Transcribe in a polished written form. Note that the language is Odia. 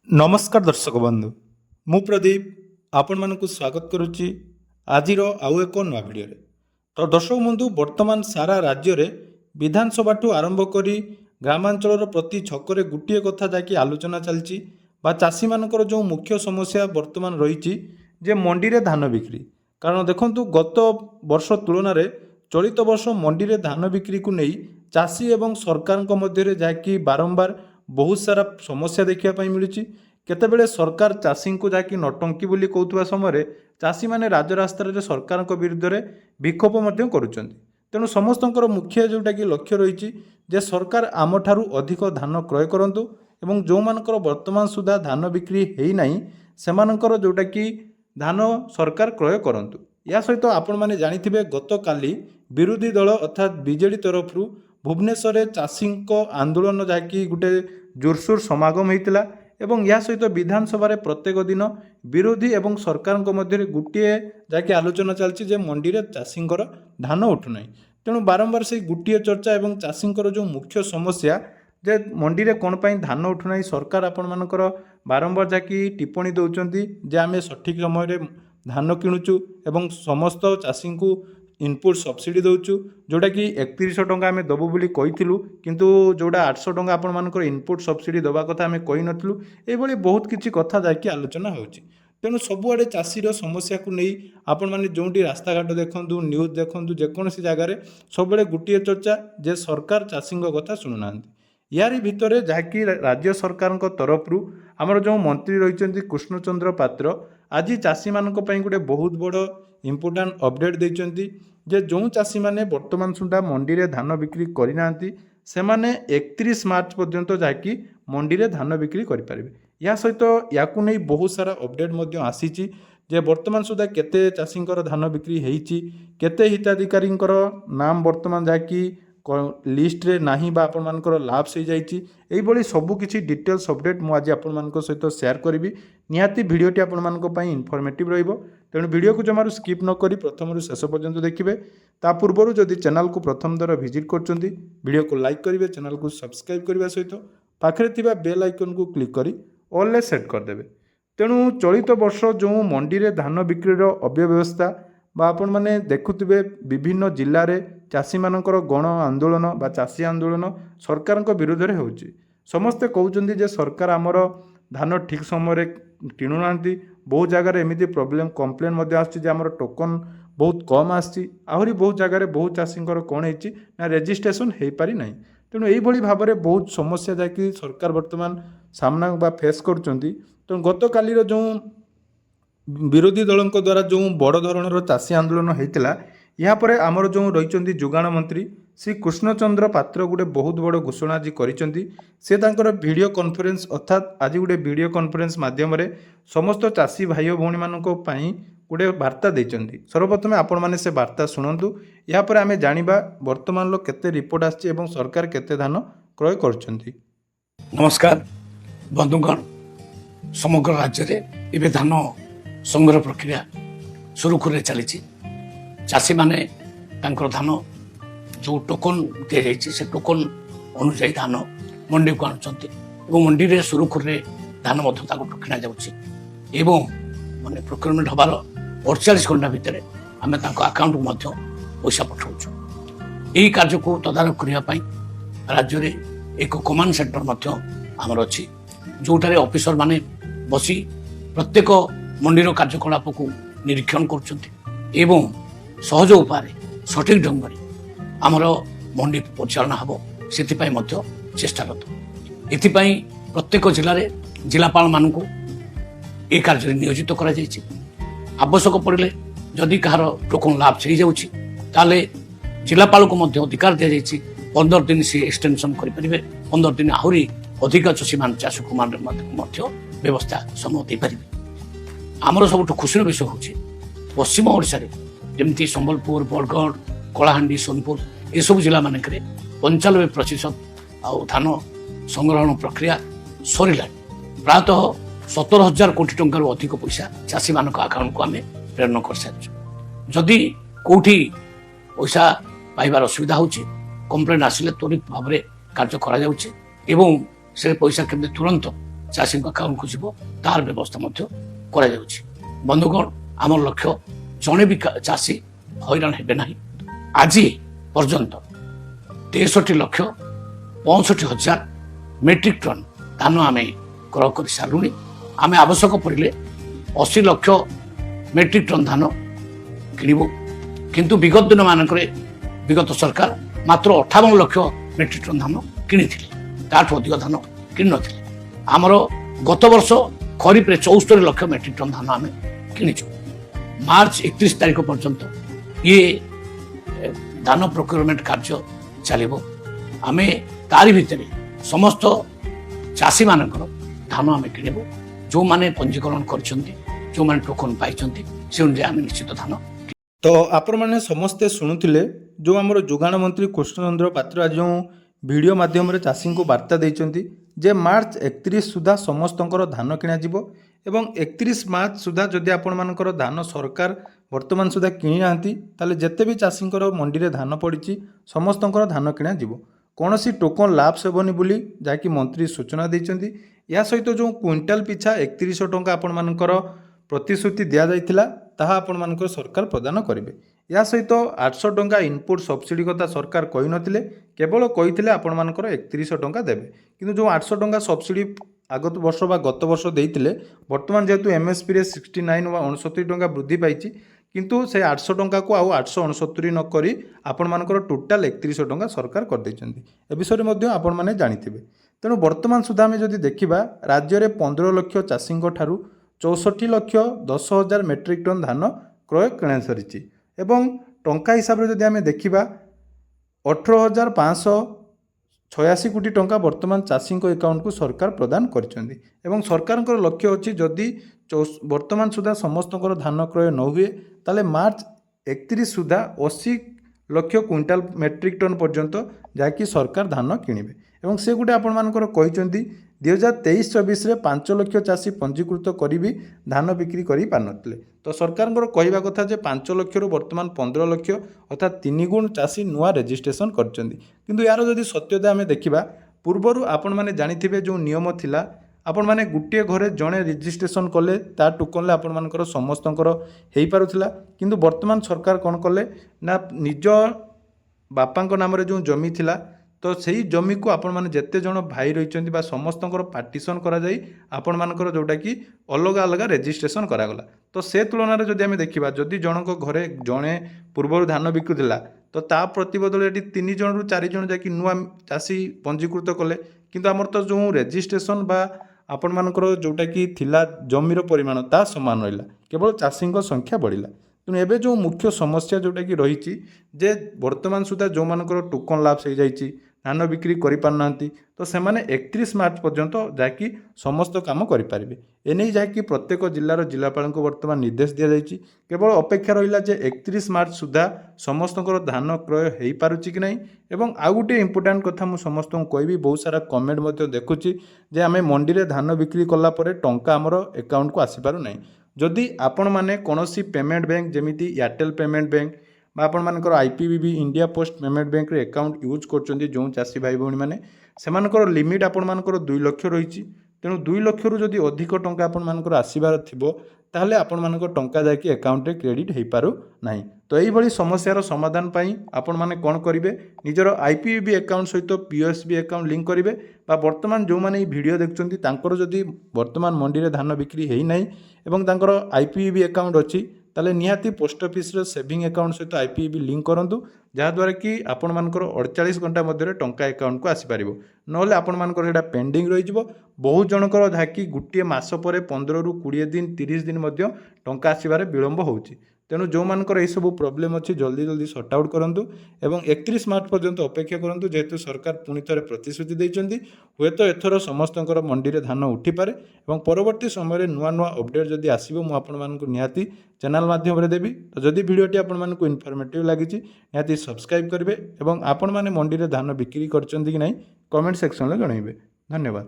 नमस्कार दर्शक बंधु मु प्रदीप आपण मानक स्वागत करुच्ची आजिर आउ एक नुआ भिडियो तो दर्शक बंधु वर्तमान सारा राज्य रे विधानसभा ठू आरंभ करी ग्रामांचल प्रति छकरे गोटे कथा जाकि आलोचना चलती चाषी मानकर जो मुख्य समस्या वर्तमान रही जे मंडी रे धान बिक्री कारण देखंतु गत वर्ष तुलन में चलित वर्ष मंडी रे धान बिक्री को नहीं चाषी एवं सरकार मध्य जाकि बारंबार बहुत सारा समस्या देखा मिलूँ केतेबेले सरकार चाषी को जाकि नटंकी बोली कहूथुवा समय चाषी माने राजरास्तार सरकार विरुद्ध में विक्षोभ करुचंती तेणु समस्तंकर मुख्य जोटा कि लक्ष्य रही जे सरकार आमठारू अधिक धान क्रय करंतु एवं जो मानकर वर्तमान सुधा धान बिक्री है नहीं सेमानकर जोटा कि धान सरकार क्रय करंतु। या सहित आपण माने जानिथिबे गत काली विरोधी दल अर्थात बीजेडी तरफ भुवनेश्वर चाषी आंदोलन जाकि गोटे जोरसोर समागम होता एवं या सहित विधानसभा प्रत्येक दिन विरोधी एवं सरकार मध्य गोटे जाकि आलोचना चलती जे मंडी रे चाषींकर धान उठुना तेणु बारंबार से गोटे चर्चा एवं चाषींकर जो मुख्य समस्या जे मंडी रे कौन पाई धान उठुना सरकार आपण मानकर बारंबार जाकि टिप्पणी दौरान जे आम सठिक समय धान किणुचु एवं समस्त चाषी को इनपुट सब्सिडी दौचु जोटा कि 3100 टंका आम दबु बोली कहिथिलु किंतु जोटा 800 टंका आपण मानकर इनपुट सब्सिडी दबा कथा आम कहि नथिलु एभली बहुत किछि कथा जाकि आलोचना होउची तेणु सबुआड़े चाषीर समस्या को नहीं आपण माने जोंटी रास्ता घाट देखंतु न्यूज देखंतु जेकोसी जगार सब गोटे चर्चा जे सरकार चाषी कथा शुणुना यारी भितर जहाँकि राज्य सरकार तरफ आमर जो मंत्री रही कृष्णचंद्र पात्र आज चाषी मानक पई गोटे बहुत बड़ इम्पोर्टाट अपडेट देइचंती जे जो चाषी माने वर्तमान सुधा मंडी रे धान बिक्री करिना से माने 31 मार्च पर्यंत जाकि मंडी रे धान बिक्री करि परिबे। या सहित याकु नै बहुत सारा अपडेट मध्य आसीची जे वर्तमान सुधा केते चाषींकर धान बिक्री हेइची केते हिताधिकारींकर नाम वर्तमान जाकि लिस्ट रे नाही बा आपण मानकर लाप्स हो जाइची एई बळी सब किछि डिटेल्स अपडेट मु आज आपण मानक सहित शेयर करिवि निहाती भिडियोटी आपण मानक पई इनफॉर्मेटिव रहिबो तेणु वीडियो को जमारू स्किप न करी प्रथम शेष पर्यंत देखिए ता पूर्व जदि चैनल को प्रथम दर विजिट करछंती वीडियो को लाइक करेंगे चैनल को सब्सक्राइब करने सहित पाखरे थिबा बेल आइकन को क्लिक करी ऑल ले सेट करदेवे। तेणु चलित वर्ष जो मंडी रे धान बिक्रीर अव्यवस्था बा आपण माने देखुथिबे विभिन्न जिल्ला रे चाषी मानकर गण आंदोलन बा चाषी आंदोलन सरकार विरोध में होउची समस्ते कहउचंदी जे सरकार आमर धान ठीक समय किणु नांती बहुत जगह एमती प्रोब्लेम कंप्लेन आमर टोकन बहुत कम आसी आहरी बहुत जगह बहुत चाषी कौन है रेजिस्ट्रेशन हो पारि ना तेणु यही भाव में बहुत समस्या जाकि सरकार वर्तमान सामना बा फेस करुँच तेणु गत कालीर जो विरोधी दलों द्वारा जो बड़ धरणर चाषी आंदोलन होता यहाँ पर आमर जो रही जोगाण मंत्री श्री कृष्णचंद्र पात्र गोटे बहुत बड़ घोषणा आज कर वीडियो कॉन्फ्रेंस अर्थात आज गोटे वीडियो कॉन्फ्रेंस माध्यम समस्त चाषी भाई भौणी मानक पई गोटे वार्ता देइचंती सर्वप्रथमे आपण माने से वार्ता शुणु या पर आमे जानिबा वर्तमान लो केते रिपोर्ट आछि एवं सरकार केते धान क्रय करछंती। नमस्कार बंधुगण समग्र राज्य में एवं धान संग्रह प्रक्रिया सुरुखुरे चली चाषी माने तांकर धान जो टोकन दि जाइए से टोकन अनुसार धान मंडी को आणुचंती एवं मंडी रे सुरुखुरे धान किणा जाउछि एवं माने प्रोक्योरमेंट हबार 48 घंटा भितर आम अकाउंट को पैसा पठाऊँ यही कार्य को तदारख करने राज्य में एक कमांड सेंटर आमर अच्छी जोठारे ऑफिसर माने बसी प्रत्येक मंडीर कार्यकलाप को निरीक्षण कर सहज उपाय सठिक ढंग आमर मंडी परिचालना हम से चेष्टारत एथिपाई प्रत्येक जिले में जिलापाल मान ये कार्य नियोजित करा जायछि आवश्यक पड़े जदि कहार टोकन लाभ हो जाउछि ताले जिलापाल को अधिकार दि जायछि 15 दिन से एक्सटेंशन करें 15 दिन आहरी अधिक चाषी मान चाष को व्यवस्था समय दे पारे आमर सब खुशी विषय हूँ पश्चिम ओडिशा रे जमती संबलपुर बरगढ़ कलाहांडी सोनपुर ये सब जिला मानक 95% धान संग्रहण प्रक्रिया सरला प्रायतः 17,000 कोटी टंकार अधिक पैसा चाषी मान अकाउंट को आम प्रेरण कर सारी जदि कौटी पैसा पाइबार असुविधा हो कंप्लेन आसिले त्वरित भाव में कार्य करा से पैसा केमती तुरंत ଚାଷୀଙ୍କ ଆକାଉଣ୍ଟକୁ ଯିବ ତାହାର ବ୍ୟବସ୍ଥା ମଧ୍ୟ କରାଯାଉଛି। ବନ୍ଧୁଗଣ, ଆମର ଲକ୍ଷ୍ୟ ଜଣେ ବି ଚାଷୀ ହଇରାଣ ହେବେ ନାହିଁ। ଆଜି ପର୍ଯ୍ୟନ୍ତ 63,65,000 ମେଟ୍ରିକ ଟନ୍ ଧାନ ଆମେ କ୍ରୟ କରିସାରିଲୁଣି। ଆମେ ଆବଶ୍ୟକ ପଡ଼ିଲେ 80 ଲକ୍ଷ ମେଟ୍ରିକ ଟନ୍ ଧାନ କିଣିବୁ। କିନ୍ତୁ ବିଗତ ଦିନମାନଙ୍କରେ ବିଗତ ସରକାର ମାତ୍ର 58 ଲକ୍ଷ ମେଟ୍ରିକ ଟନ୍ ଧାନ କିଣିଥିଲେ, ତାଠୁ ଅଧିକ ଧାନ କିଣିନଥିଲେ। ଆମର ଗତ ବର୍ଷ ଖରିଫରେ 74 ଲକ୍ଷ ମେଟ୍ରିକ ଟନ୍ ଧାନ ଆମେ କିଣିଛୁ। ମାର୍ଚ୍ଚ 31 ତାରିଖ ପର୍ଯ୍ୟନ୍ତ ଇଏ ଧାନ ପ୍ରୋକ୍ୟୁରମେଣ୍ଟ କାର୍ଯ୍ୟ ଚାଲିବ। ଆମେ ତାରି ଭିତରେ ସମସ୍ତ ଚାଷୀମାନଙ୍କର ଧାନ ଆମେ କିଣିବୁ। ଯେଉଁମାନେ ପଞ୍ଜୀକରଣ କରିଛନ୍ତି, ଯେଉଁମାନେ ଟୋକନ ପାଇଛନ୍ତି, ସେ ଅନୁଯାୟୀ ଆମେ ନିଶ୍ଚିତ ଧାନ। ତ ଆପଣମାନେ ସମସ୍ତେ ଶୁଣୁଥିଲେ ଯେଉଁ ଆମର ଯୋଗାଣ ମନ୍ତ୍ରୀ କୃଷ୍ଣଚନ୍ଦ୍ର ପାତ୍ର ଆଜି ଯେଉଁ ଭିଡ଼ିଓ ମାଧ୍ୟମରେ ଚାଷୀଙ୍କୁ ବାର୍ତ୍ତା ଦେଇଛନ୍ତି ଯେ ମାର୍ଚ୍ଚ 31 ସୁଦ୍ଧା ସମସ୍ତଙ୍କର ଧାନ କିଣାଯିବ ଏବଂ 31 ମାର୍ଚ୍ଚ ସୁଦ୍ଧା ଯଦି ଆପଣମାନଙ୍କର ଧାନ ସରକାର ବର୍ତ୍ତମାନ ସୁଦ୍ଧା କିଣି ନାହାନ୍ତି ତାହେଲେ ଯେତେ ବି ଚାଷୀଙ୍କର ମଣ୍ଡିରେ ଧାନ ପଡ଼ିଛି ସମସ୍ତଙ୍କର ଧାନ କିଣାଯିବ। କୌଣସି ଟୋକନ ଲାପ୍ସ ହେବନି ବୋଲି ଯାହାକି ମନ୍ତ୍ରୀ ସୂଚନା ଦେଇଛନ୍ତି। ଏହା ସହିତ ଯେଉଁ କ୍ୱିଣ୍ଟାଲ ପିଛା 3100 ଟଙ୍କା ଆପଣମାନଙ୍କର ପ୍ରତିଶ୍ରୁତି ଦିଆଯାଇଥିଲା ତାହା ଆପଣମାନଙ୍କର ସରକାର ପ୍ରଦାନ କରିବେ। ଏହା ସହିତ 800 ଟଙ୍କା ଇନପୁଟ୍ ସବସିଡ଼ି କଥା ସରକାର କହିନଥିଲେ, କେବଳ କହିଥିଲେ ଆପଣମାନଙ୍କର 3100 ଟଙ୍କା ଦେବେ। କିନ୍ତୁ ଯେଉଁ 800 ଟଙ୍କା ସବସିଡ଼ି ଆଗତ ବର୍ଷ ବା ଗତ ବର୍ଷ ଦେଇଥିଲେ, ବର୍ତ୍ତମାନ ଯେହେତୁ ଏମ୍ଏସ୍ପିରେ 69 ବା 69 ଟଙ୍କା ବୃଦ୍ଧି ପାଇଛି, କିନ୍ତୁ ସେ 800 ଟଙ୍କାକୁ ଆଉ 869 ନ କରି ଆପଣମାନଙ୍କର ଟୋଟାଲ 3100 ଟଙ୍କା ସରକାର କରିଦେଇଛନ୍ତି। ଏ ବିଷୟରେ ମଧ୍ୟ ଆପଣମାନେ ଜାଣିଥିବେ। ତେଣୁ ବର୍ତ୍ତମାନ ସୁଦ୍ଧା ଆମେ ଯଦି ଦେଖିବା ରାଜ୍ୟରେ 15 ଲକ୍ଷ ଚାଷୀଙ୍କ ଠାରୁ 64,10,000 ମେଟ୍ରିକ ଟନ୍ ଧାନ କ୍ରୟ କିଣା ସରିଛି ଏବଂ ଟଙ୍କା ହିସାବରେ ଯଦି ଆମେ ଦେଖିବା 18,586 କୋଟି ଟଙ୍କା ବର୍ତ୍ତମାନ ଚାଷୀଙ୍କ ଆକାଉଣ୍ଟକୁ ସରକାର ପ୍ରଦାନ କରିଛନ୍ତି ଏବଂ ସରକାରଙ୍କର ଲକ୍ଷ୍ୟ ଅଛି ଯଦି ବର୍ତ୍ତମାନ ସୁଦ୍ଧା ସମସ୍ତଙ୍କର ଧାନ କ୍ରୟ ନ ହୁଏ ତାହେଲେ ମାର୍ଚ୍ଚ 31 ସୁଦ୍ଧା 80 ଲକ୍ଷ କ୍ୱିଣ୍ଟାଲ ମେଟ୍ରିକ ଟନ୍ ପର୍ଯ୍ୟନ୍ତ ଯାହାକି ସରକାର ଧାନ କିଣିବେ ଏବଂ ସେ ଗୋଟେ ଆପଣମାନଙ୍କର କହିଛନ୍ତି 2023-24ରେ 5 ଲକ୍ଷ ଚାଷୀ ପଞ୍ଜୀକୃତ କରିବି ଧାନ ବିକ୍ରି କରିପାରିନଥିଲେ। ତ ସରକାରଙ୍କର କହିବା କଥା ଯେ 5 ଲକ୍ଷରୁ ବର୍ତ୍ତମାନ 15 ଲକ୍ଷ ଅର୍ଥାତ୍ 3 ଗୁଣ ଚାଷୀ ନୂଆ ରେଜିଷ୍ଟ୍ରେସନ କରିଛନ୍ତି। କିନ୍ତୁ ଏହାର ଯଦି ସତ୍ୟତା ଆମେ ଦେଖିବା ପୂର୍ବରୁ ଆପଣମାନେ ଜାଣିଥିବେ ଯେଉଁ ନିୟମ ଥିଲା ଆପଣମାନେ ଗୋଟିଏ ଘରେ ଜଣେ ରେଜିଷ୍ଟ୍ରେସନ କଲେ ତା ଟୋକନରେ ଆପଣମାନଙ୍କର ସମସ୍ତଙ୍କର ହେଇପାରୁଥିଲା। କିନ୍ତୁ ବର୍ତ୍ତମାନ ସରକାର କ'ଣ କଲେ ନା ନିଜ ବାପାଙ୍କ ନାମରେ ଯେଉଁ ଜମି ଥିଲା ତ ସେହି ଜମିକୁ ଆପଣମାନେ ଯେତେ ଜଣ ଭାଇ ରହିଛନ୍ତି ବା ସମସ୍ତଙ୍କର ପାର୍ଟିସନ୍ କରାଯାଇ ଆପଣମାନଙ୍କର ଯେଉଁଟାକି ଅଲଗା ଅଲଗା ରେଜିଷ୍ଟ୍ରେସନ କରାଗଲା। ତ ସେ ତୁଳନାରେ ଯଦି ଆମେ ଦେଖିବା ଯଦି ଜଣଙ୍କ ଘରେ ଜଣେ ପୂର୍ବରୁ ଧାନ ବିକୁଥିଲା ତ ତା ପ୍ରତିବଦଳରେ ଏଠି 3 ଜଣରୁ 4 ଜଣ ଯାଇକି ନୂଆ ଚାଷୀ ପଞ୍ଜୀକୃତ କଲେ। କିନ୍ତୁ ଆମର ତ ଯେଉଁ ରେଜିଷ୍ଟ୍ରେସନ ବା ଆପଣମାନଙ୍କର ଯେଉଁଟାକି ଥିଲା ଜମିର ପରିମାଣ ତା ସମାନ ରହିଲା, କେବଳ ଚାଷୀଙ୍କ ସଂଖ୍ୟା ବଢ଼ିଲା। ତେଣୁ ଏବେ ଯେଉଁ ମୁଖ୍ୟ ସମସ୍ୟା ଯେଉଁଟାକି ରହିଛି ଯେ ବର୍ତ୍ତମାନ ସୁଦ୍ଧା ଯେଉଁମାନଙ୍କର ଟୋକନ ଲାପ୍ସ ହେଇଯାଇଛି, ଧାନ ବିକ୍ରି କରିପାରୁନାହାନ୍ତି, ତ ସେମାନେ 31 ମାର୍ଚ୍ଚ ପର୍ଯ୍ୟନ୍ତ ଯାହାକି ସମସ୍ତ କାମ କରିପାରିବେ। ଏନେଇ ଯାହାକି ପ୍ରତ୍ୟେକ ଜିଲ୍ଲାର ଜିଲ୍ଲାପାଳଙ୍କୁ ବର୍ତ୍ତମାନ ନିର୍ଦ୍ଦେଶ ଦିଆଯାଇଛି। କେବଳ ଅପେକ୍ଷା ରହିଲା ଯେ 31 ମାର୍ଚ୍ଚ ସୁଦ୍ଧା ସମସ୍ତଙ୍କର ଧାନ କ୍ରୟ ହେଇପାରୁଛି କି ନାହିଁ। ଏବଂ ଆଉ ଗୋଟିଏ ଇମ୍ପୋର୍ଟାଣ୍ଟ କଥା ମୁଁ ସମସ୍ତଙ୍କୁ କହିବି, ବହୁତ ସାରା କମେଣ୍ଟ ମଧ୍ୟ ଦେଖୁଛି ଯେ ଆମେ ମଣ୍ଡିରେ ଧାନ ବିକ୍ରି କଲା ପରେ ଟଙ୍କା ଆମର ଆକାଉଣ୍ଟକୁ ଆସିପାରୁନାହିଁ। ଯଦି ଆପଣମାନେ କୌଣସି ପେମେଣ୍ଟ ବ୍ୟାଙ୍କ ଯେମିତି ଏୟାରଟେଲ୍ ପେମେଣ୍ଟ ବ୍ୟାଙ୍କ ବା ଆପଣମାନଙ୍କର IPBB ଇଣ୍ଡିଆ ପୋଷ୍ଟ ପେମେଣ୍ଟ ବ୍ୟାଙ୍କରେ ଆକାଉଣ୍ଟ ୟୁଜ୍ କରୁଛନ୍ତି ଯେଉଁ ଚାଷୀ ଭାଇ ଭଉଣୀମାନେ, ସେମାନଙ୍କର ଲିମିଟ୍ ଆପଣମାନଙ୍କର 2 ଲକ୍ଷ ରହିଛି। ତେଣୁ 2 ଲକ୍ଷରୁ ଯଦି ଅଧିକ ଟଙ୍କା ଆପଣମାନଙ୍କର ଆସିବାର ଥିବ ତାହେଲେ ଆପଣମାନଙ୍କ ଟଙ୍କା ଯାଇକି ଆକାଉଣ୍ଟରେ କ୍ରେଡ଼ିଟ୍ ହେଇପାରୁ ନାହିଁ। ତ ଏଇଭଳି ସମସ୍ୟାର ସମାଧାନ ପାଇଁ ଆପଣମାନେ କ'ଣ କରିବେ, ନିଜର IPBB ଆକାଉଣ୍ଟ ସହିତ POSB ଆକାଉଣ୍ଟ ଲିଙ୍କ କରିବେ ବା ବର୍ତ୍ତମାନ ଯେଉଁମାନେ ଏହି ଭିଡ଼ିଓ ଦେଖୁଛନ୍ତି ତାଙ୍କର ଯଦି ବର୍ତ୍ତମାନ ମଣ୍ଡିରେ ଧାନ ବିକ୍ରି ହେଇନାହିଁ ଏବଂ ତାଙ୍କର IPBB ଆକାଉଣ୍ଟ ଅଛି ତାହେଲେ ନିହାତି ପୋଷ୍ଟ ଅଫିସର ସେଭିଂ ଆକାଉଣ୍ଟ ସହିତ IPBB ଲିଙ୍କ କରନ୍ତୁ, ଯାହାଦ୍ୱାରା କି ଆପଣମାନଙ୍କର 48 ଘଣ୍ଟା ମଧ୍ୟରେ ଟଙ୍କା ଆକାଉଣ୍ଟକୁ ଆସିପାରିବ। ନହେଲେ ଆପଣମାନଙ୍କର ସେଇଟା ପେଣ୍ଡିଂ ରହିଯିବ। ବହୁତ ଜଣଙ୍କର ଯାହାକି ଗୋଟିଏ ମାସ ପରେ 15ରୁ 20 ଦିନ 30 ଦିନ ମଧ୍ୟ ଟଙ୍କା ଆସିବାରେ ବିଳମ୍ବ ହେଉଛି। ତେଣୁ ଯେଉଁମାନଙ୍କର ଏହିସବୁ ପ୍ରୋବ୍ଲେମ୍ ଅଛି ଜଲ୍ଦି ସର୍ଟ ଆଉଟ୍ କରନ୍ତୁ ଏବଂ 31 ମାର୍ଚ୍ଚ ପର୍ଯ୍ୟନ୍ତ ଅପେକ୍ଷା କରନ୍ତୁ। ଯେହେତୁ ସରକାର ପୁଣି ଥରେ ପ୍ରତିଶ୍ରୁତି ଦେଇଛନ୍ତି, ହୁଏତ ଏଥର ସମସ୍ତଙ୍କର ମଣ୍ଡିରେ ଧାନ ଉଠିପାରେ ଏବଂ ପରବର୍ତ୍ତୀ ସମୟରେ ନୂଆ ଅପଡ଼େଟ୍ ଯଦି ଆସିବ ମୁଁ ଆପଣମାନଙ୍କୁ ନିହାତି ଚ୍ୟାନେଲ୍ ମାଧ୍ୟମରେ ଦେବି। ତ ଯଦି ଭିଡ଼ିଓଟି ଆପଣମାନଙ୍କୁ ଇନଫର୍ମେଟିଭ୍ ଲାଗିଛି ନିହାତି ସବସ୍କ୍ରାଇବ୍ କରିବେ ଏବଂ ଆପଣମାନେ ମଣ୍ଡିରେ ଧାନ ବିକ୍ରି କରିଛନ୍ତି କି ନାହିଁ କମେଣ୍ଟ ସେକ୍ସନରେ ଜଣାଇବେ। ଧନ୍ୟବାଦ।